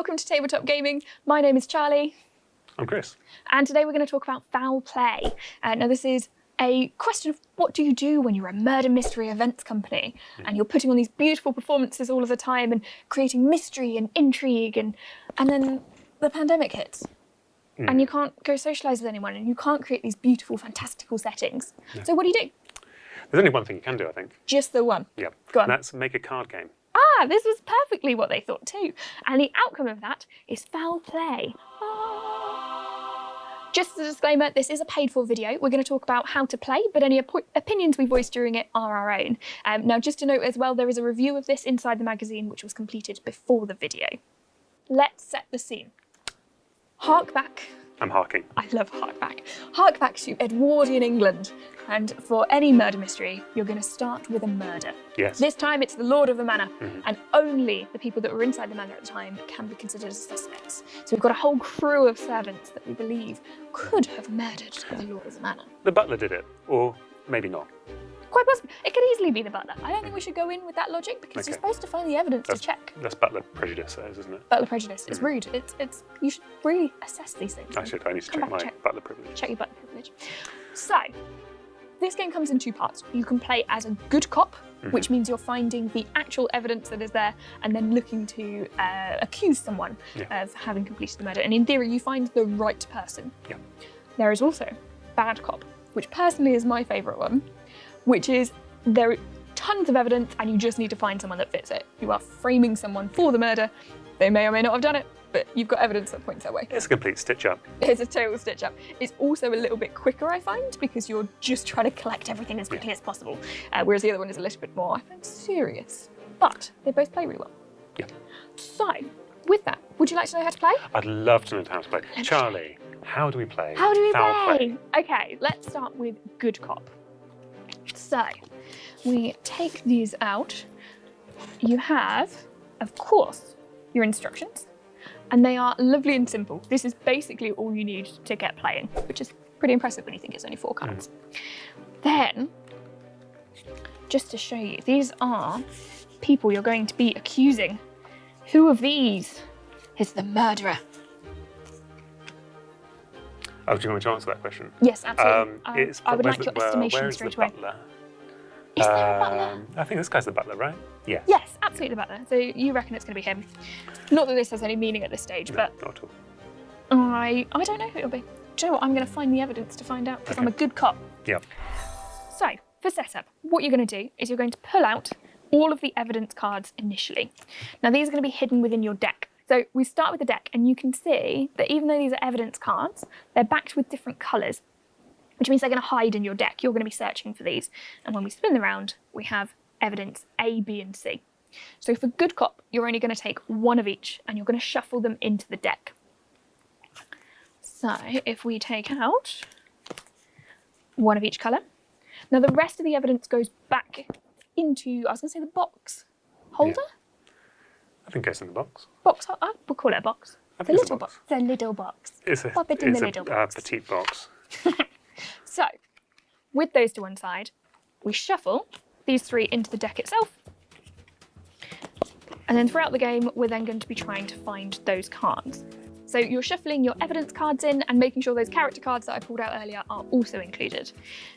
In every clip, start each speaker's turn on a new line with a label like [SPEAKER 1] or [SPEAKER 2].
[SPEAKER 1] welcome to Tabletop Gaming. My name is Charlie.
[SPEAKER 2] I'm Chris.
[SPEAKER 1] And today we're going to talk about foul play. Now this is a question of what do you do when you're a murder mystery events company and you're putting on these beautiful performances all of the time and creating mystery and intrigue and then the pandemic hits and you can't go socialise with anyone and you can't create these beautiful, fantastical settings. Yeah. So what do you do?
[SPEAKER 2] There's only one thing you can do, I think.
[SPEAKER 1] Just the one?
[SPEAKER 2] Yeah.
[SPEAKER 1] Go on.
[SPEAKER 2] That's make a card game.
[SPEAKER 1] Ah, this was perfectly what they thought too. And the outcome of that is foul play. Just as a disclaimer, this is a paid-for video. We're going to talk about how to play, but any opinions we voice during it are our own. Now, just to note as well, there is a review of this inside the magazine, which was completed before the video. Let's set the scene. Hark back.
[SPEAKER 2] I'm harking.
[SPEAKER 1] I love hark back. Hark back to Edwardian England. And for any murder mystery, you're going to start with a murder.
[SPEAKER 2] Yes.
[SPEAKER 1] This time it's the Lord of the Manor, and only the people that were inside the manor at the time can be considered as suspects. So we've got a whole crew of servants that we believe could have murdered the Lord of the Manor.
[SPEAKER 2] The butler did it, or maybe not.
[SPEAKER 1] Quite possibly. It could easily be the butler. I don't think we should go in with that logic because you're supposed to find the evidence to check.
[SPEAKER 2] That's butler prejudice, isn't it?
[SPEAKER 1] Butler prejudice. It's rude. It's. You should really assess these things.
[SPEAKER 2] I need to check my butler privilege.
[SPEAKER 1] Check your butler privilege. So, this game comes in two parts. You can play as a good cop, which means you're finding the actual evidence that is there and then looking to accuse someone of having completed the murder. And in theory, you find the right person.
[SPEAKER 2] Yeah.
[SPEAKER 1] There is also bad cop, which personally is my favourite one, which is there are tons of evidence and you just need to find someone that fits it. You are framing someone for the murder. They may or may not have done it, but you've got evidence that points their way.
[SPEAKER 2] It's a complete stitch-up.
[SPEAKER 1] It's a total stitch-up. It's also a little bit quicker, I find, because you're just trying to collect everything as quickly as possible, whereas the other one is a little bit more, I think, serious. But they both play really well.
[SPEAKER 2] Yeah.
[SPEAKER 1] So, with that, would you like to know how to play?
[SPEAKER 2] I'd love to know how to play. Charlie, how do we play
[SPEAKER 1] How do we
[SPEAKER 2] foul
[SPEAKER 1] play? Okay, let's start with good cop. So, we take these out. You have, of course, your instructions, and they are lovely and simple. This is basically all you need to get playing, which is pretty impressive when you think it's only 4 cards. Then, just to show you, these are people you're going to be accusing. Who of these is the murderer?
[SPEAKER 2] Oh, do you want me to answer that question?
[SPEAKER 1] Yes, absolutely. I would like your
[SPEAKER 2] where
[SPEAKER 1] estimation
[SPEAKER 2] is
[SPEAKER 1] straight
[SPEAKER 2] the
[SPEAKER 1] away.
[SPEAKER 2] Butler?
[SPEAKER 1] Is there a butler?
[SPEAKER 2] I think this guy's the butler, right? Yes.
[SPEAKER 1] Yes, absolutely the butler. So you reckon it's going to be him. Not that this has any meaning at this stage,
[SPEAKER 2] No,
[SPEAKER 1] but
[SPEAKER 2] not at all.
[SPEAKER 1] I don't know who it'll be. Do you know what? I'm going to find the evidence to find out because I'm a good cop.
[SPEAKER 2] Yeah.
[SPEAKER 1] So, for setup, what you're going to do is you're going to pull out all of the evidence cards initially. Now, these are going to be hidden within your deck. So we start with the deck, and you can see that even though these are evidence cards, they're backed with different colours, which means they're going to hide in your deck. You're going to be searching for these. And when we spin the round, we have evidence A, B, and C. So for good cop, you're only going to take one of each, and you're going to shuffle them into the deck. So if we take out one of each colour, now the rest of the evidence goes back into, I was going to say the box holder?
[SPEAKER 2] Yeah. I think it's in the box.
[SPEAKER 1] Box, we'll call it a box.
[SPEAKER 2] I
[SPEAKER 1] It's a
[SPEAKER 2] think
[SPEAKER 1] little box. It's a little box. Pop it in the little box.
[SPEAKER 2] Petite box.
[SPEAKER 1] So, with those to one side, we shuffle these 3 into the deck itself. And then throughout the game, we're then going to be trying to find those cards. So you're shuffling your evidence cards in and making sure those character cards that I pulled out earlier are also included.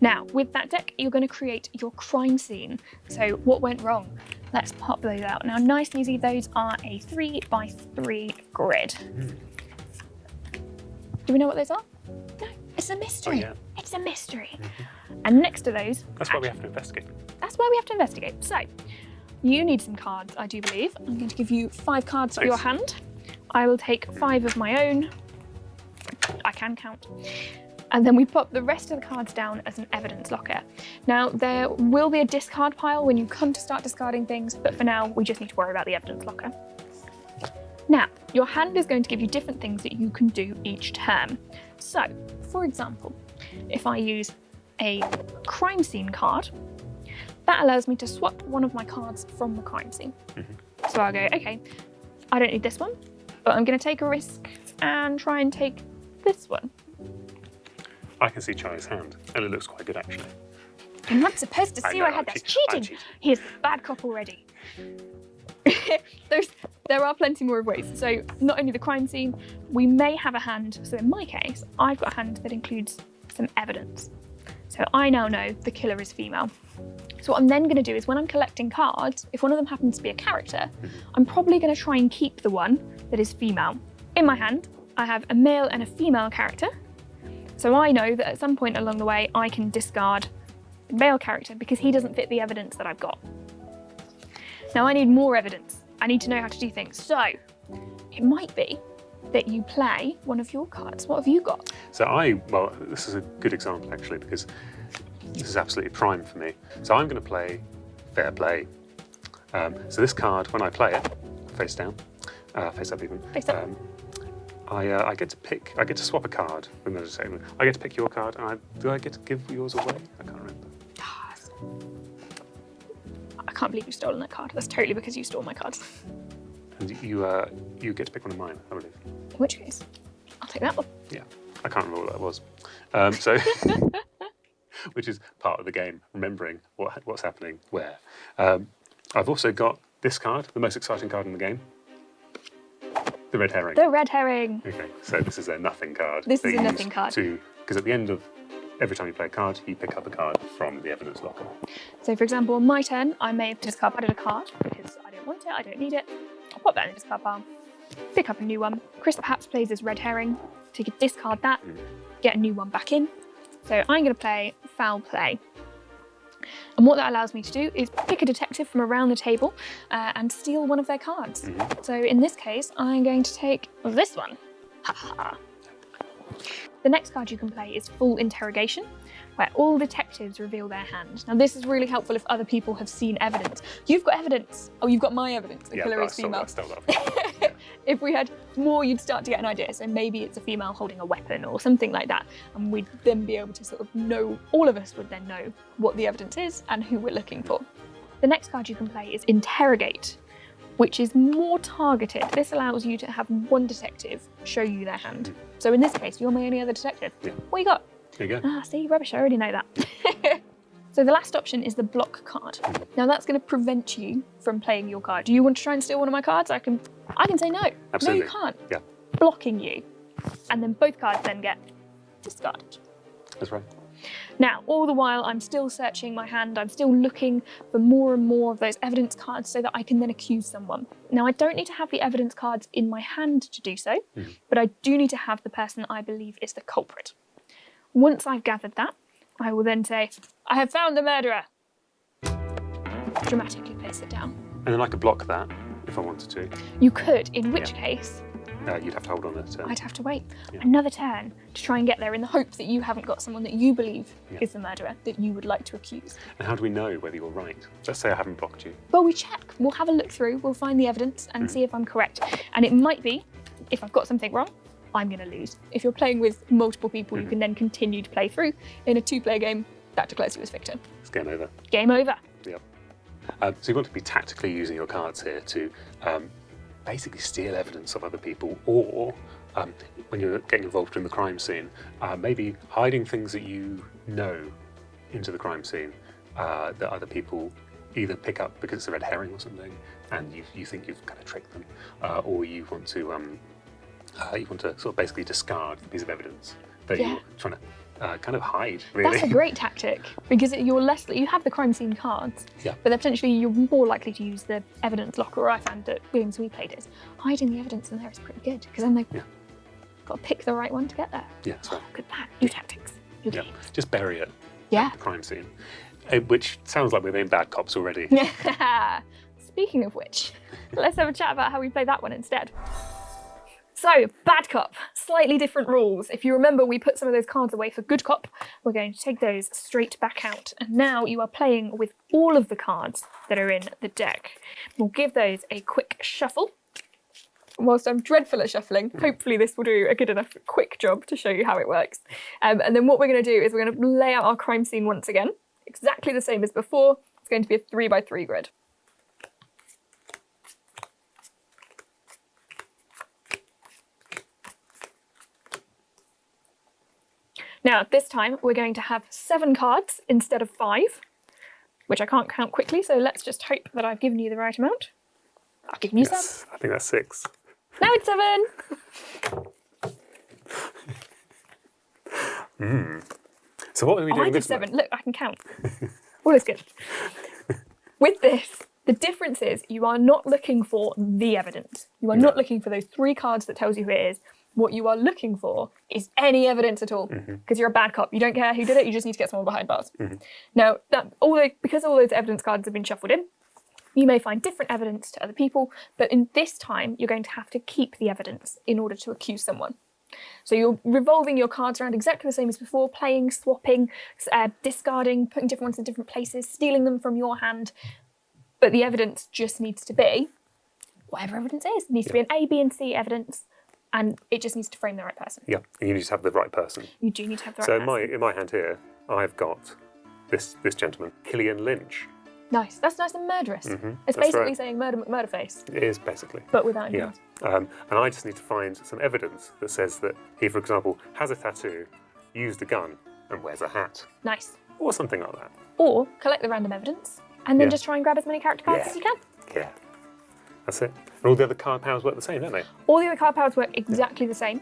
[SPEAKER 1] Now, with that deck, you're going to create your crime scene. So what went wrong? Let's pop those out. Now, nice and easy, those are a 3x3 grid. Do we know what those are? No, it's a mystery.
[SPEAKER 2] Oh, yeah.
[SPEAKER 1] It's a mystery. And next to those...
[SPEAKER 2] That's why we have to investigate.
[SPEAKER 1] That's why we have to investigate. So, you need some cards, I do believe. I'm going to give you 5 cards for your hand. I will take 5 of my own. I can count. And then we pop the rest of the cards down as an evidence locker. Now, there will be a discard pile when you come to start discarding things, but for now, we just need to worry about the evidence locker. Now, your hand is going to give you different things that you can do each turn. So, for example, if I use a crime scene card, that allows me to swap one of my cards from the crime scene. So I'll go, okay, I don't need this one, but I'm going to take a risk and try and take this one.
[SPEAKER 2] I can see Charlie's hand, and it looks quite good, actually.
[SPEAKER 1] You're not supposed to see where I had that. That's cheating. He's a bad cop already. There are plenty more of ways. So not only the crime scene, we may have a hand. So in my case, I've got a hand that includes some evidence. So I now know the killer is female. So what I'm then going to do is when I'm collecting cards, if one of them happens to be a character, I'm probably going to try and keep the one that is female. In my hand, I have a male and a female character. So I know that at some point along the way, I can discard the male character because he doesn't fit the evidence that I've got. Now I need more evidence. I need to know how to do things. So it might be that you play one of your cards. What have you got?
[SPEAKER 2] So well, this is a good example actually, because this is absolutely prime for me. So I'm going to play Fair Play. So this card, when I play it, face down, face up even.
[SPEAKER 1] Face up.
[SPEAKER 2] I get to pick. I get to swap a card. I get to pick your card, and do I get to give yours away? I can't remember.
[SPEAKER 1] I can't believe you've stolen that card. That's totally because you stole my cards.
[SPEAKER 2] And you get to pick one of mine, I believe.
[SPEAKER 1] In which case, I'll take that one.
[SPEAKER 2] Yeah, I can't remember what that was. Which is part of the game, remembering what's happening where. I've also got this card, the most exciting card in the game. The red herring.
[SPEAKER 1] The red herring.
[SPEAKER 2] Okay, so this is a nothing card.
[SPEAKER 1] This is a nothing card.
[SPEAKER 2] Because at the end of every time you play a card, you pick up a card from the evidence locker.
[SPEAKER 1] So for example, on my turn, I may have discarded a card because I don't want it, I don't need it. I'll pop that in the discard pile, pick up a new one. Chris perhaps plays this red herring, so you could discard that, get a new one back in. So I'm going to play Foul Play. And what that allows me to do is pick a detective from around the table and steal one of their cards. So in this case, I'm going to take this one. The next card you can play is Full Interrogation, where all detectives reveal their hand. Now this is really helpful if other people have seen evidence. You've got evidence. Oh, you've got my evidence. The killer is female. If we had more, you'd start to get an idea. So maybe it's a female holding a weapon or something like that. And we'd then be able to sort of know, all of us would then know what the evidence is and who we're looking for. The next card you can play is Interrogate, which is more targeted. This allows you to have one detective show you their hand. So in this case, you're my only other detective.
[SPEAKER 2] Yeah.
[SPEAKER 1] What you got?
[SPEAKER 2] There you go.
[SPEAKER 1] See, rubbish, I already know that. So the last option is the block card. Now that's going to prevent you from playing your card. Do you want to try and steal one of my cards? I can say no.
[SPEAKER 2] Absolutely.
[SPEAKER 1] No, you can't.
[SPEAKER 2] Yeah.
[SPEAKER 1] Blocking you. And then both cards then get discarded.
[SPEAKER 2] That's right.
[SPEAKER 1] Now, all the while, I'm still searching my hand. I'm still looking for more and more of those evidence cards so that I can then accuse someone. Now, I don't need to have the evidence cards in my hand to do so, but I do need to have the person I believe is the culprit. Once I've gathered that, I will then say, I have found the murderer. Dramatically place it down.
[SPEAKER 2] And then I could block that if I wanted to.
[SPEAKER 1] You could, in which case...
[SPEAKER 2] you'd have to hold on a turn.
[SPEAKER 1] I'd have to wait another turn to try and get there in the hope that you haven't got someone that you believe is the murderer that you would like to accuse.
[SPEAKER 2] And how do we know whether you're right? Let's say I haven't blocked you.
[SPEAKER 1] Well, we check. We'll have a look through. We'll find the evidence and see if I'm correct. And it might be, if I've got something wrong, I'm going to lose. If you're playing with multiple people, you can then continue to play through. In a two-player game, that declares you as victor.
[SPEAKER 2] It's game over.
[SPEAKER 1] Game over.
[SPEAKER 2] Yep. So you want to be tactically using your cards here to basically steal evidence of other people, or when you're getting involved in the crime scene, maybe hiding things that you know into the crime scene that other people either pick up because it's a red herring or something, and you think you've kind of tricked them, or you want to sort of basically discard the piece of evidence that you're trying to kind of hide, really.
[SPEAKER 1] That's a great tactic, because you have the crime scene cards, but then potentially you're more likely to use the evidence locker, or I found that games we played is hiding the evidence in there is pretty good, because then they've got to pick the right one to get there.
[SPEAKER 2] Yeah, that's right.
[SPEAKER 1] Good plan. New tactics. New games.
[SPEAKER 2] Just bury it.
[SPEAKER 1] Yeah.
[SPEAKER 2] The crime scene. Which sounds like we're being bad cops already.
[SPEAKER 1] Speaking of which, let's have a chat about how we play that one instead. So, bad cop, slightly different rules. If you remember, we put some of those cards away for good cop. We're going to take those straight back out. And now you are playing with all of the cards that are in the deck. We'll give those a quick shuffle. Whilst I'm dreadful at shuffling, hopefully this will do a good enough quick job to show you how it works. And then what we're going to do is we're going to lay out our crime scene once again, exactly the same as before. It's going to be a 3x3 grid. Now, this time we're going to have 7 cards instead of 5, which I can't count quickly, so let's just hope that I've given you the right amount. I'll give you
[SPEAKER 2] Yes, I think that's 6.
[SPEAKER 1] Now it's 7.
[SPEAKER 2] So what are we doing
[SPEAKER 1] I did
[SPEAKER 2] this
[SPEAKER 1] 7.
[SPEAKER 2] month?
[SPEAKER 1] Look, I can count. All is good. With this, the difference is you are not looking for the evidence. You are not looking for those 3 cards that tells you who it is. What you are looking for is any evidence at all, because you're a bad cop. You don't care who did it. You just need to get someone behind bars. Now, because all those evidence cards have been shuffled in, you may find different evidence to other people, but in this time, you're going to have to keep the evidence in order to accuse someone. So you're revolving your cards around exactly the same as before, playing, swapping, discarding, putting different ones in different places, stealing them from your hand. But the evidence just needs to be whatever evidence is. It needs to be an A, B, and C evidence, and it just needs to frame the right person.
[SPEAKER 2] Yeah, and you need to have the right person.
[SPEAKER 1] You do need to have the right person.
[SPEAKER 2] So in my hand here, I've got this gentleman, Killian Lynch.
[SPEAKER 1] Nice. That's nice and murderous. It's
[SPEAKER 2] that's
[SPEAKER 1] basically
[SPEAKER 2] right.
[SPEAKER 1] saying murder face,
[SPEAKER 2] It is basically.
[SPEAKER 1] but without any
[SPEAKER 2] Yeah.
[SPEAKER 1] names.
[SPEAKER 2] And I just need to find some evidence that says that he, for example, has a tattoo, used a gun, and wears a hat.
[SPEAKER 1] Nice.
[SPEAKER 2] Or something like that.
[SPEAKER 1] Or collect the random evidence, and then
[SPEAKER 2] Yeah.
[SPEAKER 1] just try and grab as many character cards
[SPEAKER 2] Yeah.
[SPEAKER 1] as you can.
[SPEAKER 2] Yeah. That's it. And all the other card powers work the same, don't they?
[SPEAKER 1] All the other card powers work exactly the same.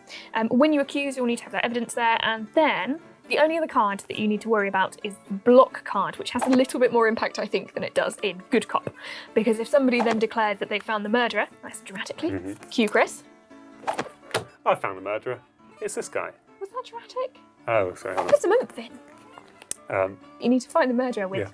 [SPEAKER 1] When you accuse, you'll need to have that evidence there, and then the only other card that you need to worry about is the block card, which has a little bit more impact, I think, than it does in Good Cop. Because if somebody then declares that they found the murderer, nice and dramatically, cue Chris.
[SPEAKER 2] I found the murderer. It's this guy.
[SPEAKER 1] Was that dramatic?
[SPEAKER 2] Oh, sorry. Hold
[SPEAKER 1] Put some oomph in.
[SPEAKER 2] on.
[SPEAKER 1] You need to find the murderer with.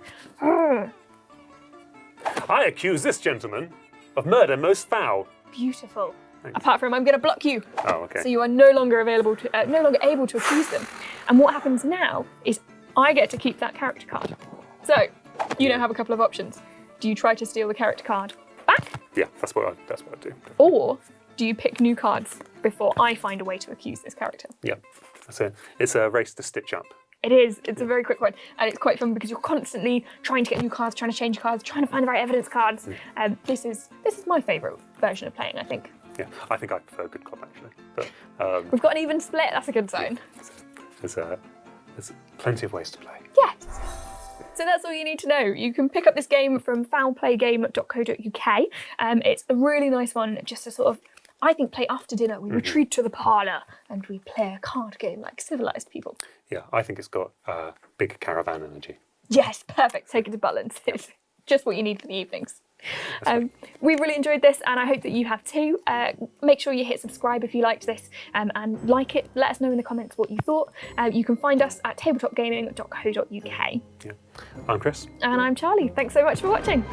[SPEAKER 2] I accuse this gentleman of murder most foul.
[SPEAKER 1] Beautiful.
[SPEAKER 2] Thanks.
[SPEAKER 1] Apart from, I'm going to block you.
[SPEAKER 2] Oh, okay.
[SPEAKER 1] So you are no longer able to accuse them. And what happens now is I get to keep that character card. So you now have a couple of options. Do you try to steal the character card back,
[SPEAKER 2] Yeah, that's what I do.
[SPEAKER 1] or do you pick new cards before I find a way to accuse this character?
[SPEAKER 2] Yeah, that's it. It's a race to stitch up.
[SPEAKER 1] It is. It's a very quick one, and it's quite fun because you're constantly trying to get new cards, trying to change cards, trying to find the right evidence cards. This is my favourite version of playing, I think.
[SPEAKER 2] Yeah, I think I prefer Good Cop actually. But
[SPEAKER 1] We've got an even split. That's a good sign.
[SPEAKER 2] there's plenty of ways to play.
[SPEAKER 1] Yes. So that's all you need to know. You can pick up this game from foulplaygame.co.uk. It's a really nice one, just to sort of, I think, play after dinner. We retreat to the parlour and we play a card game like civilised people.
[SPEAKER 2] Yeah, I think it's got big caravan energy.
[SPEAKER 1] Yes, perfect. Take it to Butlins. It's just what you need for the evenings. We really enjoyed this, and I hope that you have too. Make sure you hit subscribe if you liked this, and like it. Let us know in the comments what you thought. You can find us at tabletopgaming.co.uk.
[SPEAKER 2] Yeah. I'm Chris.
[SPEAKER 1] And I'm Charlie. Thanks so much for watching.